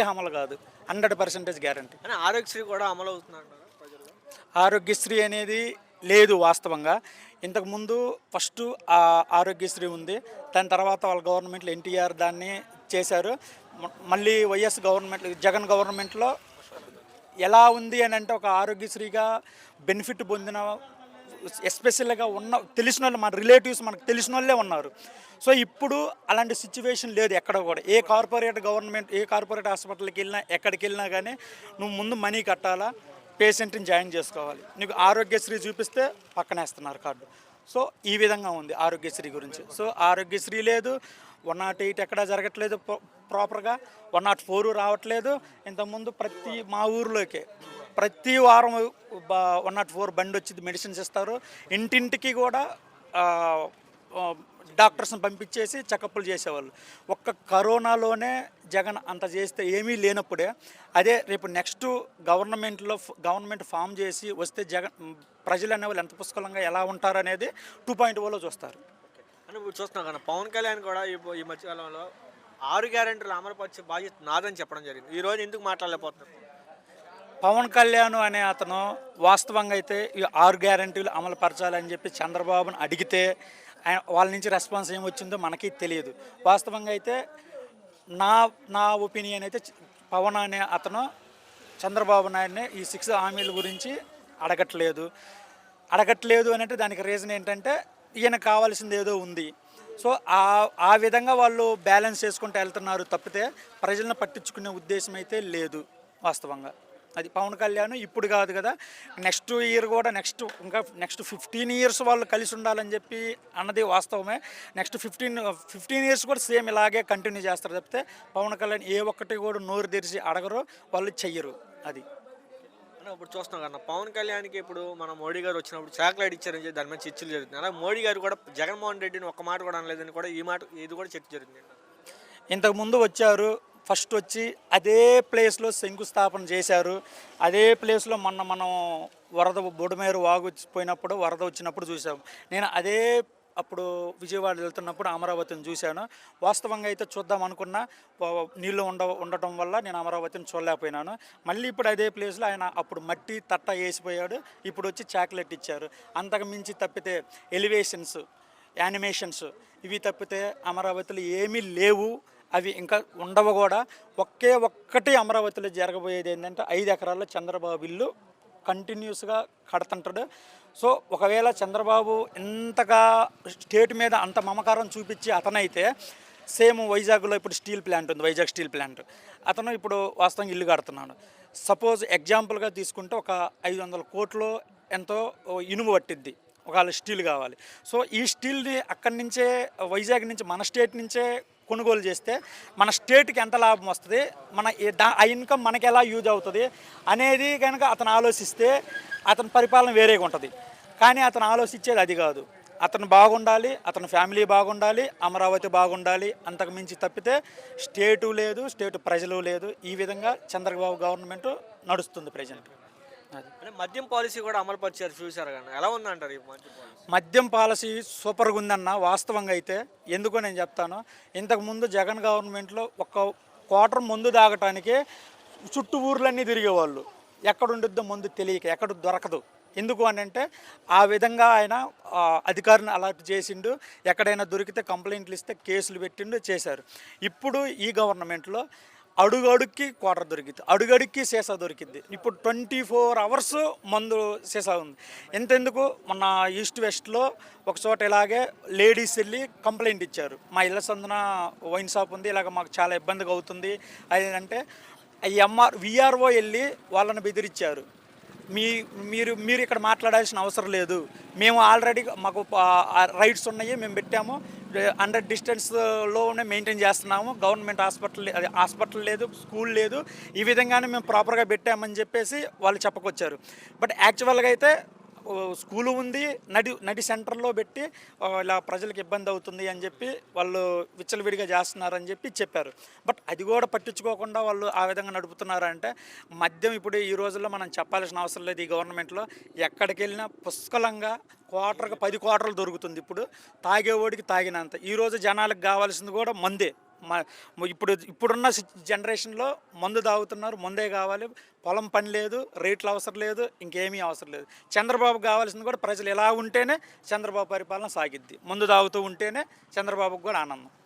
అమలు కాదు. 100% గ్యారంటీ. కానీ ఆరోగ్యశ్రీ కూడా అమలు అవుతుందంటారా ప్రజల్లో? ఆరోగ్యశ్రీ అనేది లేదు వాస్తవంగా. ఇంతకుముందు ఫస్టు ఆరోగ్యశ్రీ ఉంది. దాని తర్వాత వాళ్ళ గవర్నమెంట్‌లో ఎన్టీఆర్ దాన్ని చేశారు. మళ్ళీ వైఎస్ గవర్నమెంట్ జగన్ గవర్నమెంట్‌లో ఎలా ఉంది అనంటే ఒక ఆరోగ్యశ్రీగా బెనిఫిట్ పొందిన ఎస్పెషల్‌గా ఉన్న తెలిసినోళ్ళు మన రిలేటివ్స్ మనకు తెలిసినోళ్ళే ఉన్నారు. సో, ఇప్పుడు అలాంటి సిట్యుయేషన్ లేదు ఎక్కడ కూడా. ఏ కార్పొరేట్ హాస్పిటల్‌కెళ్ళినా, ఎక్కడికెళ్ళినా గానీ నువ్వు ముందు మనీ కట్టాలా, పేషెంట్‌ని జాయిన్ చేసుకోవాలి. నీకు ఆరోగ్యశ్రీ చూపిస్తే పక్కనేస్తున్నారు కార్డు. సో, ఈ విధంగా ఉంది ఆరోగ్యశ్రీ గురించి. సో, ఆరోగ్యశ్రీ లేదు, 108 ఎక్కడా జరగట్లేదు ప్రాపర్‌గా, 104 రావట్లేదు. ఇంతకుముందు మా ఊర్లోకే ప్రతి వారం 104 బండొచ్చిద్ది, మెడిసిన్స్ ఇస్తారు. ఇంటింటికి కూడా ఆహ్, ఆహ్, డాక్టర్స్‌ని పంపించేసి చెకప్‌లు చేసేవాళ్ళు. ఒక్క కరోనాలోనే జగన్ అంత చేస్తే ఏమీ లేనప్పుడే, అదే రేపు నెక్స్ట్ గవర్నమెంట్ ఫామ్ చేసి వస్తే ప్రజలు అనేవాళ్ళు ఎంత పుష్కలంగా ఎలా ఉంటారనేది 2.0లో చూస్తారు. అంటే ఇప్పుడు చూస్తున్నాం కదా పవన్ కళ్యాణ్ కూడా ఈ మధ్యకాలంలో 6 గ్యారెంటీలు అమలుపరిచే బాధ్యత నాదని చెప్పడం జరిగింది. ఈ రోజు ఎందుకు మాట్లాడలేకపోతున్నారు? పవన్ కళ్యాణ్ అనే అతను వాస్తవంగా అయితే ఈ 6 గ్యారెంటీలు అమలు పరచాలని చెప్పి చంద్రబాబును అడిగితే వాళ్ళ నుంచి రెస్పాన్స్ ఏమొచ్చిందో మనకి తెలియదు. వాస్తవంగా అయితే నా నా ఒపీనియన్ అయితే పవన్ అనే అతను చంద్రబాబు నాయుడిని ఈ 6 హామీల గురించి అడగట్లేదు అని అంటే దానికి రీజన్ ఏంటంటే ఈయన కావాల్సింది ఏదో ఉంది. సో, ఆ విధంగా వాళ్ళు బ్యాలెన్స్ చేసుకుంటూ వెళ్తున్నారు తప్పితే ప్రజలను పట్టించుకునే ఉద్దేశం అయితే లేదు వాస్తవంగా. అది పవన్ కళ్యాణ్ ఇప్పుడు కాదు కదా, నెక్స్ట్ ఇయర్ కూడా నెక్స్ట్ 15 ఇయర్స్ వాళ్ళు కలిసి ఉండాలని చెప్పి అన్నది వాస్తవమే. నెక్స్ట్ 15 ఇయర్స్ కూడా సేమ్ ఇలాగే కంటిన్యూ చేస్తారు తప్పితే పవన్ కళ్యాణ్ ఏ ఒక్కటి కూడా నోరు తెరిచి అడగరు, వాళ్ళు చెయ్యరు. అది ఇప్పుడు చూస్తున్నాం కదా పవన్ కళ్యాణ్కి ఇప్పుడు మన మోడీ గారు వచ్చినప్పుడు చాక్లెట్ ఇచ్చారని చెప్పి దాని మీద చర్చలు జరుగుతుంది. అలాగే మోడీ గారు కూడా జగన్మోహన్ రెడ్డిని ఒక్క మాట కూడా అనలేదని కూడా ఇది కూడా చర్చ జరుగుతుంది. ఇంతకుముందు వచ్చారు, ఫస్ట్ వచ్చి అదే ప్లేస్లో శంకుస్థాపన చేశారు. అదే ప్లేస్లో మనం బుడమేరు వాగు పోయినప్పుడు వరద వచ్చినప్పుడు చూసాము. నేను అప్పుడు విజయవాడ వెళ్తున్నప్పుడు అమరావతిని చూశాను. వాస్తవంగా అయితే చూద్దాం అనుకున్నా, నీళ్ళు ఉండటం వల్ల నేను అమరావతిని చూడలేకపోయినాను. మళ్ళీ ఇప్పుడు అదే ప్లేస్లో ఆయన అప్పుడు మట్టి తట్ట వేసిపోయాడు, ఇప్పుడు వచ్చి చాక్లెట్ ఇచ్చారు. అంతకు మించి తప్పితే ఎలివేషన్స్, యానిమేషన్స్ ఇవి తప్పితే అమరావతిలో ఏమీ లేవు. అవి ఇంకా ఉండవు కూడా. ఒక్కటి అమరావతిలో జరగబోయేది ఏంటంటే 5 ఎకరాల్లో చంద్రబాబు ఇల్లు కంటిన్యూస్గా కడుతుంటాడు. సో, ఒకవేళ చంద్రబాబు ఇంతగా స్టేట్ మీద అంత మమకారం చూపించి అతనైతే సేమ్ వైజాగ్లో ఇప్పుడు స్టీల్ ప్లాంట్ ఉంది, వైజాగ్ స్టీల్ ప్లాంట్. అతను ఇప్పుడు వాస్తవంగా ఇల్లు కడుతున్నాడు. సపోజ్ ఎగ్జాంపుల్గా తీసుకుంటే ఒక 500 కోట్లు ఎంతో ఇనుము పట్టిద్ది, ఒకవేళ స్టీల్ కావాలి. సో, ఈ స్టీల్ని అక్కడి నుంచే వైజాగ్ నుంచి మన స్టేట్ నుంచే కొనుగోలు చేస్తే మన స్టేట్కి ఎంత లాభం వస్తుంది, ఆ ఇన్కమ్ మనకి ఎలా యూజ్ అవుతుంది అనేది కనుక అతను ఆలోచిస్తే అతని పరిపాలన వేరేగా ఉంటుంది. కానీ అతను ఆలోచించేది అది కాదు. అతను బాగుండాలి, అతని ఫ్యామిలీ బాగుండాలి, అమరావతి బాగుండాలి, అంతకు మించి తప్పితే స్టేటు లేదు, స్టేటు ప్రజలు లేదు. ఈ విధంగా చంద్రబాబు గవర్నమెంట్ నడుస్తుంది ప్రజెంట్. అంటే మద్యం పాలసీ కూడా అమలు పరిచారు చూసారు కానీ ఎలా ఉందంటారు ఈ మద్యం పాలసీ సూపర్గా ఉందన్న వాస్తవంగా అయితే. ఎందుకో నేను చెప్తాను. ఇంతకుముందు జగన్ గవర్నమెంట్లో ఒక క్వార్టర్ మందు తాగటానికి చుట్టూ ఊర్లన్నీ తిరిగేవాళ్ళు. ఎక్కడుండిద్దో మందు తెలియక, ఎక్కడ దొరకదు. ఎందుకు అని అంటే ఆ విధంగా ఆయన అధికారిని అలర్ట్ చేసిండు. ఎక్కడైనా దొరికితే కంప్లైంట్లు ఇస్తే కేసులు పెట్టిండు, చేశారు. ఇప్పుడు ఈ గవర్నమెంట్లో అడుగడుక్కి క్వార్టర్ దొరికిద్ది, అడుగడుక్కి సీసా దొరికిద్ది. ఇప్పుడు 24 అవర్స్ మందు సీసా ఉంది. ఎంతెందుకు మొన్న ఈస్ట్ వెస్ట్లో ఒక చోట ఇలాగే లేడీస్ వెళ్ళి కంప్లైంట్ ఇచ్చారు, మా ఇళ్ళ సందున వైన్ షాప్ ఉంది, ఇలాగ మాకు చాలా ఇబ్బందిగా అవుతుంది అది అంటే విఆర్ఓ వెళ్ళి వాళ్ళని బెదిరించారు. మీరు ఇక్కడ మాట్లాడాల్సిన అవసరం లేదు, మేము ఆల్రెడీ మాకు రైట్స్ ఉన్నాయి, మేము పెట్టాము, 100 డిస్టెన్స్లోనే మెయింటైన్ చేస్తున్నాము, గవర్నమెంట్ హాస్పిటల్ లేదు, స్కూల్ లేదు, ఈ విధంగానే మేము ప్రాపర్గా పెట్టామని చెప్పేసి వాళ్ళు చెప్పుకొచ్చారు. బట్ యాక్చువల్గా అయితే స్కూలు ఉంది, నడి సెంటర్లో పెట్టి ఇలా ప్రజలకు ఇబ్బంది అవుతుంది అని చెప్పి వాళ్ళు విచ్చలవిడిగా చేస్తున్నారని చెప్పారు. బట్ అది కూడా పట్టించుకోకుండా వాళ్ళు ఆ విధంగా నడుపుతున్నారంటే మద్యం ఇప్పుడు ఈ రోజుల్లో మనం చెప్పాల్సిన అవసరం లేదు. ఈ గవర్నమెంట్లో ఎక్కడికి వెళ్ళినా పుష్కలంగా క్వార్టర్కి 10 క్వార్టర్లు దొరుకుతుంది. ఇప్పుడు తాగేవాడికి తాగినంత. ఈరోజు జనాలకు కావాల్సింది కూడా మందే. ఇప్పుడున్న జనరేషన్లో మందు తాగుతున్నారు, ముందే కావాలి, పొలం పని లేదు, రేట్లు అవసరం లేదు, ఇంకేమీ అవసరం లేదు. చంద్రబాబు కావాల్సింది కూడా ప్రజలు ఎలా ఉంటేనే చంద్రబాబు పరిపాలన సాగిద్ది. మందు తాగుతూ ఉంటేనే చంద్రబాబుకు కూడా ఆనందం.